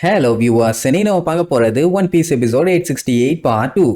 Hello viewers, இன்னைக்கு நம்ம பார்க்க போறது One Piece episode 868 part 2.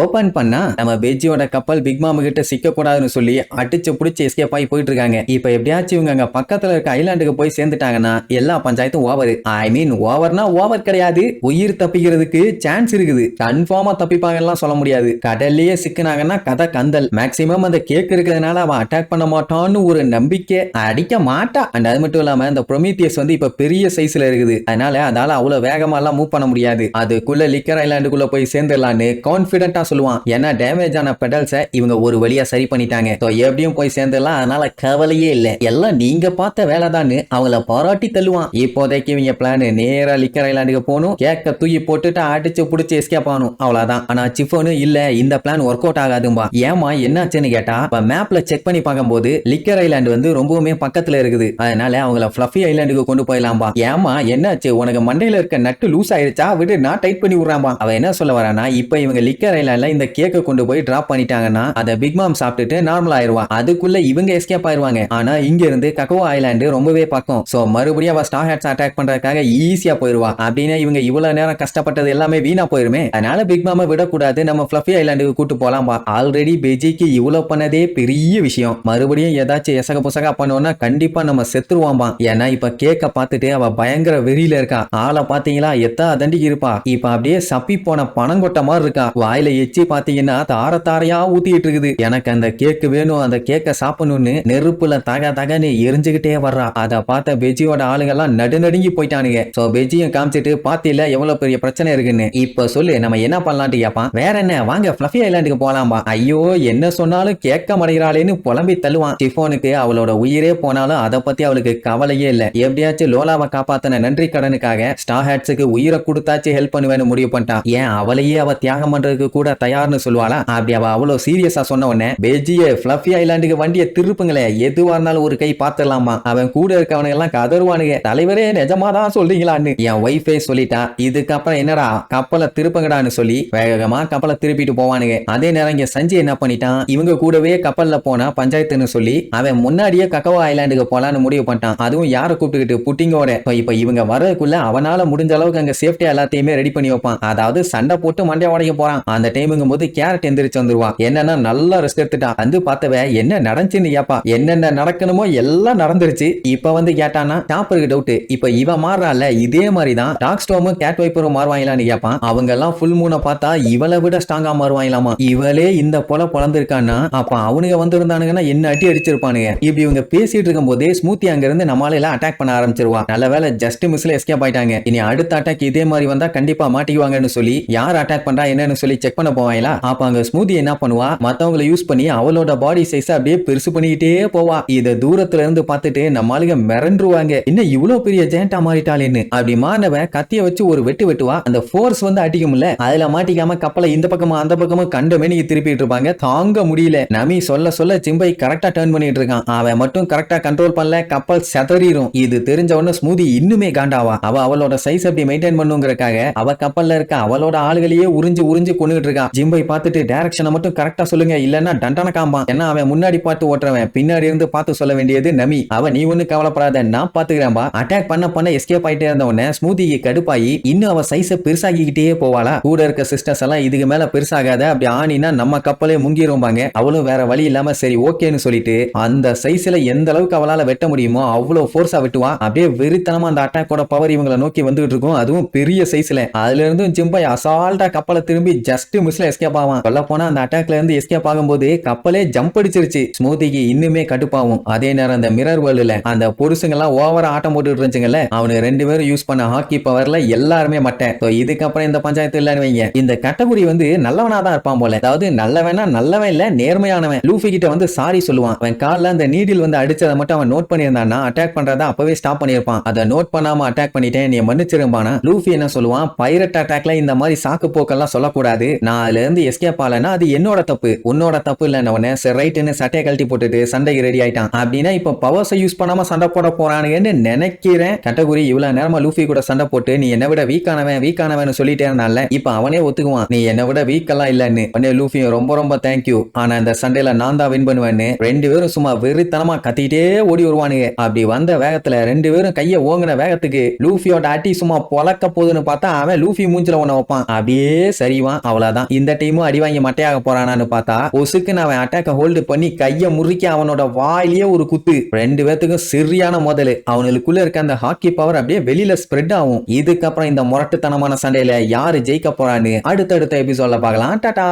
Open பண்ணா நம்ம பெஜியோட கப்பல் பிக் மாம் கிட்ட சிக்க கூடாதுன்னு சொல்லி அடிச்சு புடிச்சு எஸ்கேப் ஆகி போயிட்டு இருக்காங்க. இப்ப எப்படியாச்சும் இவங்க அங்க பக்கத்துல இருக்க ஐலாண்டுக்கு போய் சேர்ந்துட்டாங்கன்னா எல்லா பஞ்சாயத்தும் ஓவர். ஐ மீன் ஓவர்னா ஓவர் கிடையாது, உயிர் தப்பிக்கிறதுக்கு சான்ஸ் இருக்குது. கன்ஃபார்மா தப்பிப்பாங்கலாம் சொல்ல முடியாது. கடல்லையே சிக்கினாங்கன்னா கதை கந்தல். மேக்சிமம் அந்த கேக் இருக்கிறதுனால அவன் அட்டாக் பண்ண மாட்டான்னு ஒரு நம்பிக்கை, அடிக்க மாட்டா. அண்ட் அது மட்டும் இல்லாம இந்த ப்ரொமீத்தியஸ் வந்து இப்ப பெரிய சைஸ்ல இருக்குது, அதனால அதால அவ்வளவு வேகமா எல்லாம் மூவ் பண்ண முடியாது. அதுக்குள்ள லிக்கர் ஐலாண்டுக்குள்ள போய் சேர்ந்துடலான்னு கான்பிடென்ட் சொல்லுவான். ஏன்னா டேமேஜ் ஆன பெடல்ஸை இவங்க ஒரு வழியா சரி பண்ணிட்டாங்க. எப்படியும் போய் சேர்ந்துடலாம், அதனால கவலையே இல்ல. எல்லாம் நீங்க பார்த்த வேலைதான்னு அவங்கள பாராட்டி தள்ளுவான். இப்போதைக்கு இவங்க பிளான் நேரா லிக்கர் ஐலாண்டுக்கு போகணும், கேக்க தூக்கி போட்டுட்டு அடிச்சு புடிச்சு எஸ்கேப் ஆகணும், அவ்வளவுதான். ஆனா சிஃபோனு இல்ல, இந்த பிளான் ஒர்க் அவுட் ஆகாதும்பா. ஏமா என்னாச்சுன்னு கேட்டா, மேப்ல செக் பண்ணி பார்க்கும்போது லிக்கர் ஐலாண்டு வந்து ரொம்பவுமே பக்கத்துல இருக்குது, அதனால அவங்கள ஃப்ளஃபி ஐலாண்டுக்கு கொண்டு போயிடலாம்பா. ஏமா என்னாச்சு, உனக்கு மண்டையில இருக்க நட்டு லூஸ் ஆயிருச்சா, விடு நான் டைட் பண்ணி விடுறான்பா. அவ என்ன சொல்ல வரானா, இப்ப இவங்க லிக்கர் ஐலாண்ட் இந்த கேக்க கொண்டு போய் டிராப் பண்ணிட்டாங்கன்னா அத பிக் மாம் சாப்பிட்டுட்டு நார்மல் ஆயிருவா. அதுக்குள்ள இவங்க எஸ்கேப் ஆயிருவாங்க. ஆனா இங்க இருந்து கக்கோவா ஐலாண்டு ரொம்பவே பக்கம். சோ மறுபடியும் அவ ஸ்டார் ஹேட்ஸ் அட்டாக் பண்றதுக்காக ஈஸியா போயிருவா. அப்படின்னா இவங்க இவ்வளவு நேரம் கஷ்டப்பட்டது எல்லாமே வீணா போயிருமே. அதனால பிக் மாம விடக்கூடாது, நம்ம ஃப்ளஃபி ஐலாண்டுக்கு கூட்டு போலாம்பா. ஆல்ரெடி பெஜிக்கு இவ்வளவு பண்ணதே பெரிய விஷயம். மறுபடியும் ஏதாச்சும் எசக புசகா பண்ணோம்னா கண்டிப்பா நம்ம செத்துருவாம்பா. ஏன்னா இப்ப கேக்க பார்த்துட்டு அவ பயங்கர வெறியில இருக்கா. ஆளை பாத்தீங்களா, எத்தா தண்டிக்கு இருப்பா. இப்ப அப்படியே சப்பி போன பணங்கொட்ட மாதிரி இருக்கா. வாயில எச்சி பாத்தீங்கன்னா தார தாரையா ஊத்திட்டு இருக்குது. எனக்கு அந்த கேக்கு வேணும், அந்த கேக்க சாப்பிடணும்னு நெருப்புல தக தகன்னு எரிஞ்சுக்கிட்டே வர்றா. அத பார்த்த பெஜியோட ஆளுங்கெல்லாம் நடுநடுங்கி போயிட்டானுங்க. சோ பெஜியும் காமிச்சிட்டு பாத்தியில எவ்வளவு பெரிய பிரச்சனை இருக்குன்னு. இப்ப சொல்லு நம்ம என்ன பண்ணலாம்னு கேப்பான். வேற என்ன, வாங்க ஃப்ளஃபி ஐலாண்டுக்கு போலாம்பா. ஐயோ என்ன சொன்னாலும் கேட்க மாட்டேங்கிறாளேன்னு புலம்பி தள்ளுவான். சிஃபோனுக்கு அவளோட உயிரே போனாலும் அதை பத்தி அவளுக்கு கவலையே இல்ல. எப்படியாச்சும் லோலாவை காப்பாத்தின நன்றி கடனுக்காக ஸ்டார் ஹேட்ஸுக்கு உயிரை கொடுத்தாச்சு ஹெல்ப் பண்ணுவேன்னு முடிவு பண்ணிட்டான். ஏன் அவளையே அவ தியாகம் பண்றதுக்கு கூட தயார்னு சொல்லுவாளா? அப்படி அவ அவ்வளவு சீரியஸா சொன்ன உடனே பெஜியே ஃப்ளஃபி ஐலாண்டுக்கு வண்டியை திருப்புங்களே, எதுவா இருந்தாலும் ஒரு கை பாத்துடலாமா. அவன் கூட இருக்கவனுங்க எல்லாம் கதறுவானுங்க, தலைவரே நிஜமாதான் சொல்றீங்களான்னு. என் ஒய்ஃபே சொல்லிட்டா, இதுக்கப்புறம் என்னடா கப்பலை திருப்புங்கடான்னு சொல்லி வேகமா கப்பலை திருப்பிட்டு போவானுங்க. அதே நேரம் இங்க சஞ்சய் என்ன பண்ணிட்டான், இவங்க கூடவே கப்பல்ல போனா பஞ்சாயத்துன்னு சொல்லி அவன் முன்னாடியே கக்கவா ஐலாண்டுக்கு போலான்னு முடிவு பண்ணிட்டான். அதுவும் யாரை கூப்பிட்டுக்கிட்டு, புட்டிங்கோட. இப்ப இவங்க வரதுக்குள்ள அவனால முடிஞ்ச அளவுக்கு அங்க சேஃப்டியா எல்லாத்தையுமே ரெடி பண்ணி வைப்பான். அதாவது சண்டை போட்டு மண்டை உடைக்க போறான். அந்த டைமுங்கும் போது கேரட் எந்திரிச்சு வந்துருவா. என்னன்னா நல்லா ரெஸ்ட் எடுத்துட்டா. வந்து பார்த்தவ என்ன நடந்துச்சுன்னு கேப்பா. என்னென்ன நடக்கணுமோ எல்லாம் நடந்துருச்சு. இப்ப வந்து கேட்டானா டாப்பருக்கு டவுட். இப்ப இவ மாறால, இதே மாதிரிதான் டாக் ஸ்டோமும் கேட் வைப்பரும் மாறுவாங்களான்னு கேப்பான். அவங்க எல்லாம் ஃபுல் மூனை பார்த்தா இவளை விட ஸ்ட்ராங்கா மாறுவாங்களாமா. இவளே இந்த போல பொழந்திருக்கான்னா அப்ப அவனுங்க வந்திருந்தானுங்கன்னா என்ன அடி அடிச்சிருப்பானுங்க. இப்படி இவங்க பேசிட்டு இருக்கும் போதே ஸ்மூத்தி அங்க இருந்து நம்மளால அட்டாக் பண்ண ஆரம்பிச்சிருவா. நல்ல வேலை ஜஸ்ட் மிஸ்ல எஸ்கேப் ஆயிட்டாங்க. இனி அடுத்த அட்டாக் இதே மாதிரி வந்தா கண்டிப்பா மாட்டிக்குவாங்கன்னு சொல்லி யார் அட்டாக் பண்றா என்னன்னு சொல்லி செக் பண்ண போவாங்களா. அப்ப அங்க ஸ்மூதி என்ன பண்ணுவா, மத்தவங்களை யூஸ் பண்ணி அவளோட பாடி சைஸ் அப்படியே பெருசு பண்ணிக்கிட்டே போவா. இத தூரத்துல இருந்து பார்த்துட்டு நம்ம ஆளுங்க மிரண்டுருவாங்க, என்ன இவ்வளவு பெரிய ஜெயண்டா மாறிட்டாளேன்னு. அப்படி மாறினவ கத்திய வச்சு ஒரு வெட்டு வெட்டுவா. அந்த ஃபோர்ஸ் வந்து அடிக்கும்ல, அதுல மாட்டிக்காம கப்பலை இந்த பக்கமா அந்த பக்கமா கண்டமே நீங்க திருப்பிட்டு இருப்பாங்க. தாங்க முடியல. நமி சொல்ல சொல்ல சிம்பை கரெக்டா டர்ன் பண்ணிட்டு இருக்கான். அவன் மட்டும் கரெக்டா கண்ட்ரோல் பண்ணல, கப்பல் செதறிடும். இது தெரிஞ்ச உடனே ஸ்மூதி இன்னுமே காண்டாவா. அவ அவளோட சைஸ் அப்படி மெயின்டைன் பண்ணுங்கிறக்காக அவ கப்பல்ல இருக்க அவளோட ஆளுகளையே உறிஞ்சு உறிஞ்சு கொண்டுட்டு இருக்கான். ஜிம்பை பார்த்துட்டு டைரக்ஷனை மட்டும் கரெக்டா சொல்லுங்க, இல்லன்னா டண்டன காம்பான். ஏன்னா அவன் முன்னாடி பார்த்து ஓட்டுறவன், பின்னாடி இருந்து பார்த்து சொல்ல வேண்டியது நமி. அவன் நீ ஒண்ணு கவலைப்படாத, நான் பாத்துக்கிறேன்பா. அட்டாக் பண்ண எஸ்கேப் ஆயிட்டே இருந்த உடனே ஸ்மூதிக்கு கடுப்பாயி இன்னும் அவ சைஸை பெருசாகிக்கிட்டே போவாளா. கூட இருக்க சிஸ்டர்ஸ் எல்லாம் இதுக்கு மேல பெருசாகாத, அப்படி ஆனினா நம்ம கப்பலே முங்கிரும்பாங்க. அவளும் வேற வழி இல்லாம சரி ஓகேன்னு சொல்லிட்டு அந்த சைஸ்ல எந்த அளவுக்கு அவளால வெட்ட முடியுமோ அவ்வளவு ஃபோர்ஸா வெட்டுவா. அப்படியே வெறித்தனமா அந்த அட்டாக்கோட பவர் இவங்களை நோக்கி வந்துகிட்டு இருக்கும், அதுவும் பெரிய சைஸ்ல. அதுல இருந்து ஜிம்பை அசால்ட்டா கப்பலை திரும்பி ஜஸ்ட் மிஸ்ல எஸ்கேப் ஆவான். சொல்ல போனா அந்த அட்டாக்ல இருந்து எஸ்கேப் ஆகும்போது கப்பலே ஜம்ப் அடிச்சிருச்சு. ஸ்மூதிக்கு இன்னுமே கடுப்பாகும். அதே நேரம் அந்த மிரர் வேர்ல்டுல அந்த பொருசுங்க எல்லாம் ஓவரா ஆட்டம் போட்டு இருந்துச்சுங்கல்ல, அவனுக்கு ரெண்டு பேரும் யூஸ் பண்ண ஹாக்கி பவர்ல எல்லாருமே மட்டை. இதுக்கப்புறம் இந்த பஞ்சாயத்து இல்லன்னு வைங்க. இந்த கேட்டகரி வந்து நல்லவனா தான் இருப்பான் போல. அதாவது நல்லவனா நல்லவன் இல்ல, நேர்மையானவன். லூஃபி கிட்ட வந்து சாரி சொல்லுவான். அவன் கால்ல அந்த நீடில் வந்து அடிச்சதை மட்டும் அவன் நோட் பண்ணியிருந்தான்னா அட்டாக் பண்றத அப்பவே ஸ்டாப் பண்ணிருப்பான். அதை நோட் பண்ணாம அட்டாக் பண்ணிட்டேன், நீ மன்னிச்சிருப்பானா. லூஃபி என்ன சொல்லுவான், பைரட் அட்டாக்ல இந்த மாதிரி சாக்கு போக்கெல்லாம் சொல்லக்கூடாது, நான் அதுல இருந்து எஸ்கேப் ஆகலன்னா அது என்னோட தப்பு, உன்னோட தப்பு இல்லன்னு உடனே சரி ரைட்டுன்னு சட்டையை கழட்டி போட்டுட்டு சண்டைக்கு ரெடி ஆயிட்டான். அப்படின்னா இப்ப பவர்ஸை யூஸ் பண்ணாம சண்டை போட போறானுங்கன்னு நினைக்கிறேன். கேட்டகரி இவ்வளவு நேரமா லூஃபி கூட சண்டை போட்டு நீ என்னை விட வீக்கானவன் சொல்லிட்டே இருந்தால இப்ப அவனே ஒத்துக்குவான் நீ என்னை விட வீக்கெல்லாம் இல்லன்னு. உடனே லூஃபி ரொம்ப ரொம்ப தேங்க்யூ, ஆனா இந்த சண்டையில நான் தான் வின் பண்ணுவேன்னு ரெண்டு பேரும் சும்மா வெறித்தனமா கத்திட்டே ஓடி வருவானுங்க. அப்படி வந்த வேகத்துல ரெண்டு பேரும் கைய ஓங்கின வேகத்துக்கு லூஃபியோட அடி சும்மா பொலக்க போகுதுன்னு பார்த்தா அவன் லூஃபி மூஞ்சில ஒண்ண வைப்பான். அப்படியே சரிவான். அவ்வளவுதான், இந்த டீமும் அடி வாங்கி மட்டையாக போறானான்னு பார்த்தா ஒசுக்குன்னு அவன் அட்டாக்க ஹோல்டு பண்ணி கைய முறிக்க அவனோட வாயிலேயே ஒரு குத்து. ரெண்டு பேத்துக்கும் சரியான முதல். அவனுக்குள்ள இருக்க அந்த ஹாக்கி பவர் அப்படியே வெளியில ஸ்ப்ரெட் ஆகும். இதுக்கப்புறம் இந்த முரட்டுத்தனமான சண்டையில யாரு ஜெயிக்க போறான்னு அடுத்தடுத்த எபிசோட்ல பார்க்கலாம். டாடா.